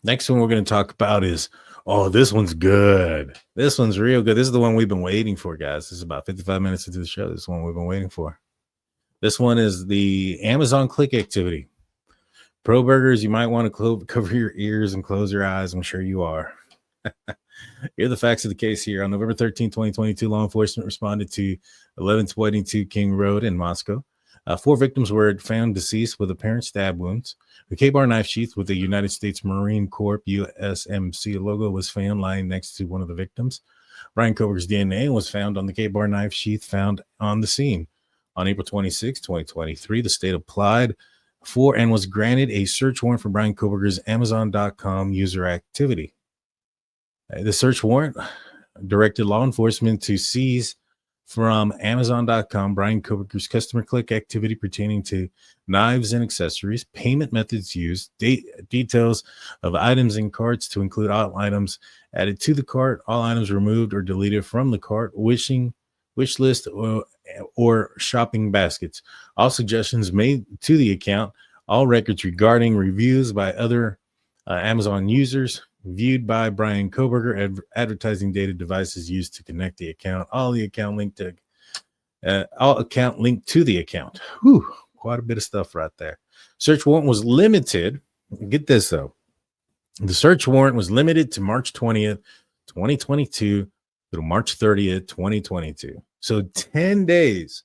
Next one we're going to talk about is, oh, this one's good. This one's real good. This is the one we've been waiting for, guys. This is about 55 minutes into the show. This is one we've been waiting for. This one is the Amazon click activity. Pro burgers, you might want to cover your ears and close your eyes. I'm sure you are. Here are the facts of the case here. On November 13, 2022, law enforcement responded to 1122 King Road in Moscow. 4 victims were found deceased with apparent stab wounds. The K-bar knife sheath with the United States Marine Corps USMC logo was found lying next to one of the victims. Bryan Kohberger's DNA was found on the K-bar knife sheath found on the scene. On April 26, 2023, the state applied for and was granted a search warrant for Bryan Kohberger's Amazon.com user activity. The search warrant directed law enforcement to seize from Amazon.com Bryan Kohberger's customer click activity pertaining to knives and accessories, payment methods used, details of items in carts to include all items added to the cart, all items removed or deleted from the cart, wish list or shopping baskets, all suggestions made to the account, all records regarding reviews by other Amazon users, viewed by Bryan Kohberger, advertising data devices used to connect the account, all account linked to the account. Whew, quite a bit of stuff right there. Search warrant was limited. Get this though. The search warrant was limited to March 20th, 2022 through March 30th, 2022. So 10 days.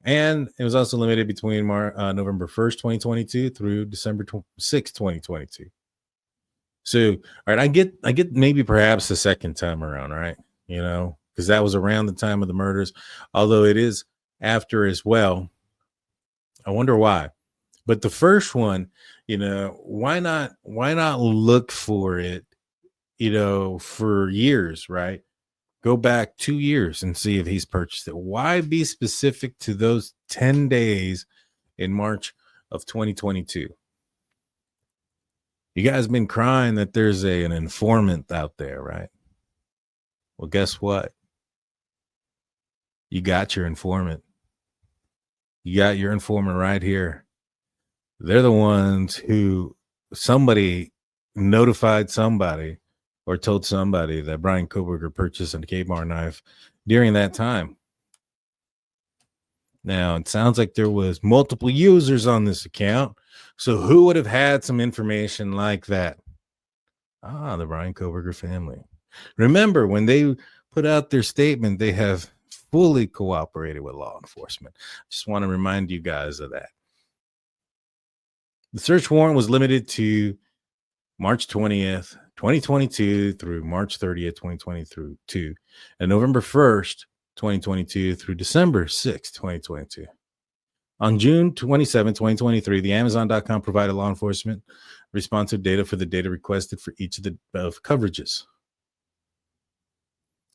And it was also limited between November 1st, 2022 through December 6th, 2022. So, all right, I get maybe perhaps the second time around, right? You know, because that was around the time of the murders, although it is after as well. I wonder why. But the first one, you know, why not look for it, you know, for years, right? Go back 2 years and see if he's purchased it. Why be specific to those 10 days in March of 2022? You guys been crying that there's an informant out there, right? Well, guess what? You got your informant. You got your informant right here. They're the ones who somebody notified somebody or told somebody that Bryan Kohberger purchased a K-bar knife during that time. Now, it sounds like there was multiple users on this account. So who would have had some information like that? The Bryan Kohberger family. Remember, when they put out their statement, they have fully cooperated with law enforcement. Just want to remind you guys of that. The search warrant was limited to March 20th, 2022 through March 30th, 2022, and November 1st, 2022 through December 6th, 2022. On June 27, 2023, the Amazon.com provided law enforcement responsive data for the data requested for each of the coverages.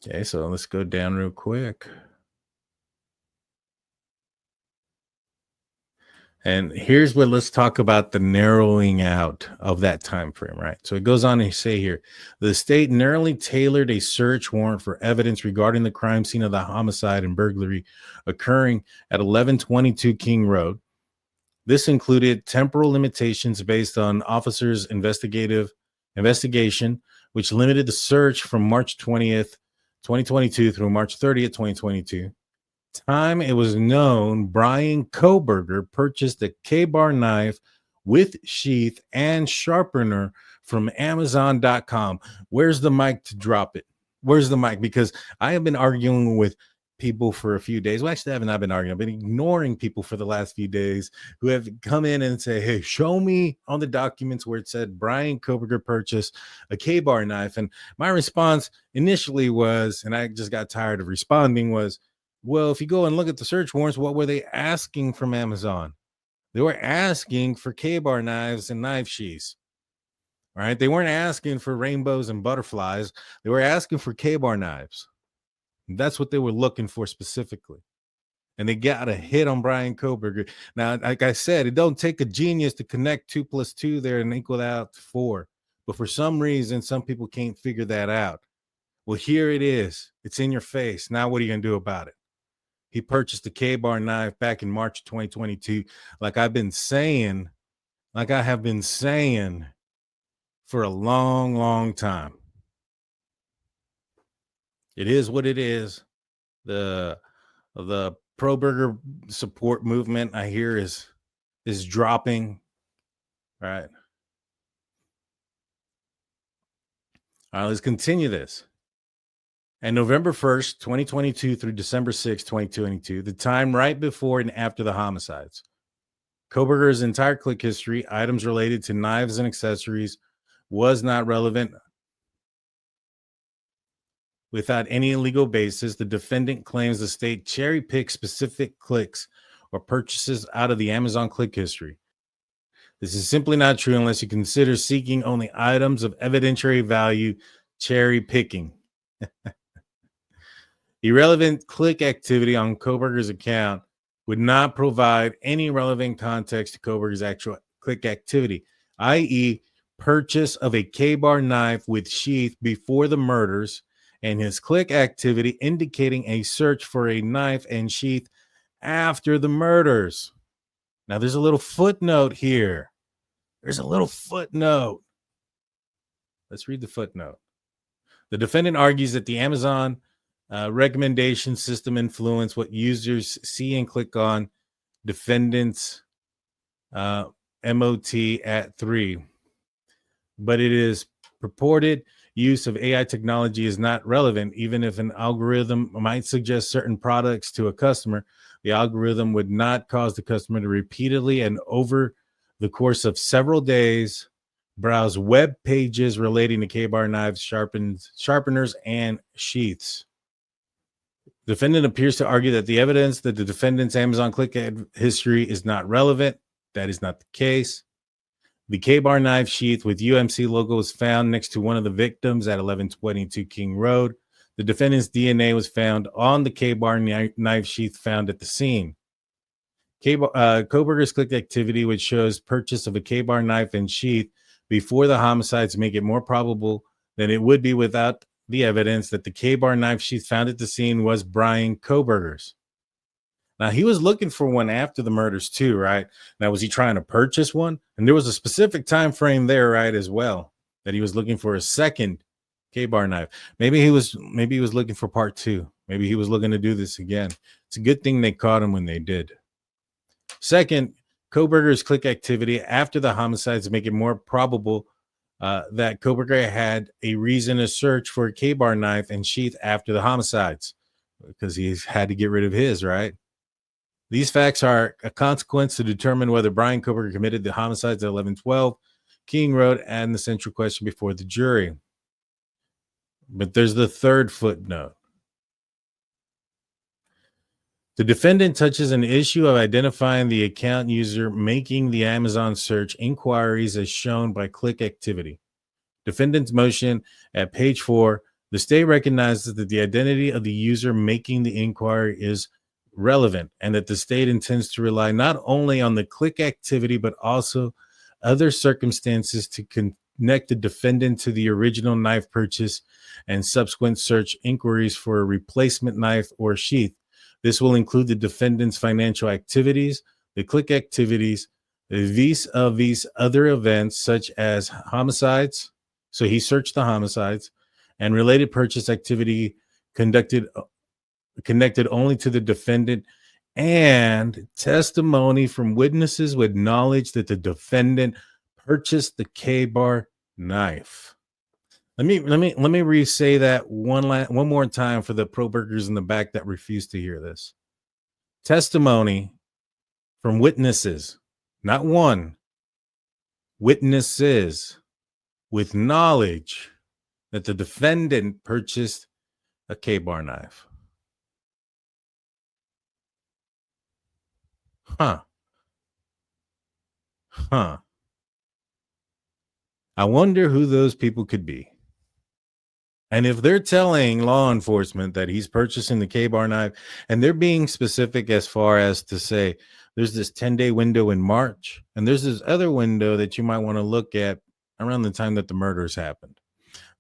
Okay, so let's go down real quick. And here's what, let's talk about the narrowing out of that time frame, right? So it goes on to say here, the state narrowly tailored a search warrant for evidence regarding the crime scene of the homicide and burglary occurring at 1122 King Road. This included temporal limitations based on officers' investigation, which limited the search from March 20th, 2022 through March 30th, 2022. Time it was known Bryan Kohberger purchased a K-bar knife with sheath and sharpener from Amazon.com. Where's the mic to drop it? Where's the mic? Because I have been arguing with people for a few days. Well, actually, I haven't been arguing. I've been ignoring people for the last few days who have come in and say, hey, show me on the documents where it said Bryan Kohberger purchased a K-bar knife. And my response initially was, and I just got tired of responding, was, well, if you go and look at the search warrants, what were they asking from Amazon? They were asking for K-bar knives and knife sheaths, right? They weren't asking for rainbows and butterflies. They were asking for K-bar knives. That's what they were looking for specifically. And they got a hit on Bryan Kohberger. Now, like I said, it don't take a genius to connect 2 + 2 there and equal that out to 4. But for some reason, some people can't figure that out. Well, here it is. It's in your face. Now, what are you going to do about it? He purchased a K-bar knife back in March 2022. Like I have been saying for a long, long time. It is what it is. The pro-burger support movement, I hear, is dropping. Right. All right, let's continue this. And November 1st, 2022 through December 6th, 2022, the time right before and after the homicides. Kohberger's entire click history, items related to knives and accessories, was not relevant. Without any legal basis, the defendant claims the state cherry-picked specific clicks or purchases out of the Amazon click history. This is simply not true unless you consider seeking only items of evidentiary value, cherry-picking. Irrelevant click activity on Kohberger's account would not provide any relevant context to Kohberger's actual click activity, i.e., purchase of a K-bar knife with sheath before the murders, and his click activity indicating a search for a knife and sheath after the murders. Now, there's a little footnote here. There's a little footnote. Let's read the footnote. The defendant argues that the Amazon recommendation system influence what users see and click on defendant's MOT at 3. But it is purported use of AI technology is not relevant. Even if an algorithm might suggest certain products to a customer, the algorithm would not cause the customer to repeatedly and over the course of several days browse web pages relating to K-bar knives, sharpeners, and sheaths. The defendant appears to argue that the evidence that the defendant's Amazon click history is not relevant. That is not the case. The K-bar knife sheath with UMC logo was found next to one of the victims at 1122 King Road. The defendant's DNA was found on the K-bar knife sheath found at the scene. Kohberger's click activity, which shows purchase of a K-bar knife and sheath before the homicides, make it more probable than it would be without the evidence that the K-bar knife sheath found at the scene was Bryan Kohberger's. Now, he was looking for one after the murders too, right? Now, was he trying to purchase one? And there was a specific time frame there, right, as well, that he was looking for a second K-bar knife. Maybe he was looking for part 2. Maybe he was looking to do this again. It's a good thing they caught him when they did. Second, Kohberger's click activity after the homicides make it more probable that Kohberger had a reason to search for a K-bar knife and sheath after the homicides because he had to get rid of his, right? These facts are a consequence to determine whether Bryan Kohberger committed the homicides at 1112 King Road and the central question before the jury. But there's the third footnote. The defendant touches an issue of identifying the account user making the Amazon search inquiries as shown by click activity. Defendant's motion at page 4, the state recognizes that the identity of the user making the inquiry is relevant and that the state intends to rely not only on the click activity but also other circumstances to connect the defendant to the original knife purchase and subsequent search inquiries for a replacement knife or sheath. This will include the defendant's financial activities, the click activities, vis-a-vis other events such as homicides. So he searched the homicides and related purchase activity connected only to the defendant, and testimony from witnesses with knowledge that the defendant purchased the K-bar knife. Let me re-say that one more time for the pro-burgers in the back that refuse to hear this. Testimony from witnesses, not one, witnesses with knowledge that the defendant purchased a K-bar knife. Huh. I wonder who those people could be. And if they're telling law enforcement that he's purchasing the K-bar knife, and they're being specific as far as to say there's this 10-day window in March, and there's this other window that you might want to look at around the time that the murders happened,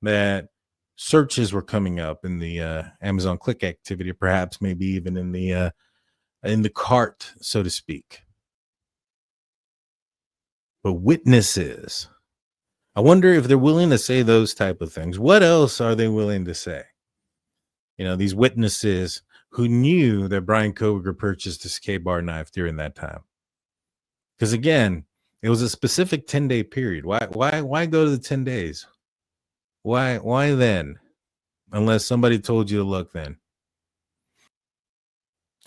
that searches were coming up in the Amazon click activity, perhaps maybe even in the cart, so to speak. But witnesses I wonder if they're willing to say those type of things. What else are they willing to say? These witnesses who knew that Bryan Kohberger purchased this K-bar knife during that time. Because again, it was a specific 10-day period. Why go to the 10 days? Why then? Unless somebody told you to look then.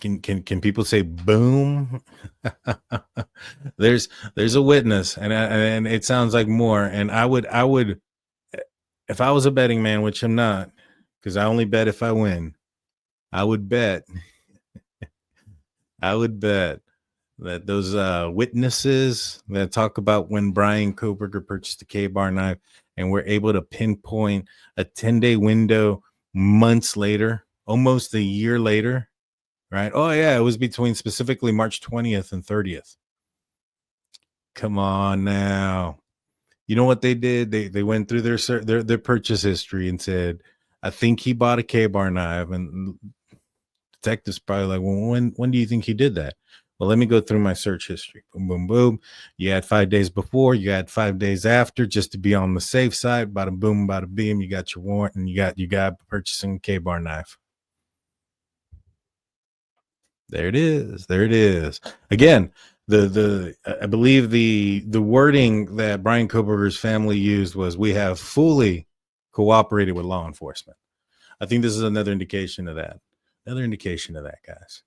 Can people say boom? there's a witness, and it sounds like more. And I would, if I was a betting man, which I'm not, because I only bet if I win, I would bet that those witnesses that talk about when Bryan Kohberger purchased the K-bar knife and we're able to pinpoint a 10-day window months later, almost a year later, right? Oh, yeah, it was between specifically March 20th and 30th. Come on now. You know what they did? They went through their purchase history and said, I think he bought a K-bar knife. And detectives probably like, well, when do you think he did that? Well, let me go through my search history. Boom, boom, boom. You had 5 days before, you had 5 days after, just to be on the safe side. Bada boom, bada beam. You got your warrant, and you got purchasing a K-bar knife. There it is. There it is. Again, I believe the wording that Bryan Kohberger's family used was, "We have fully cooperated with law enforcement." I think this is another indication of that. Guys.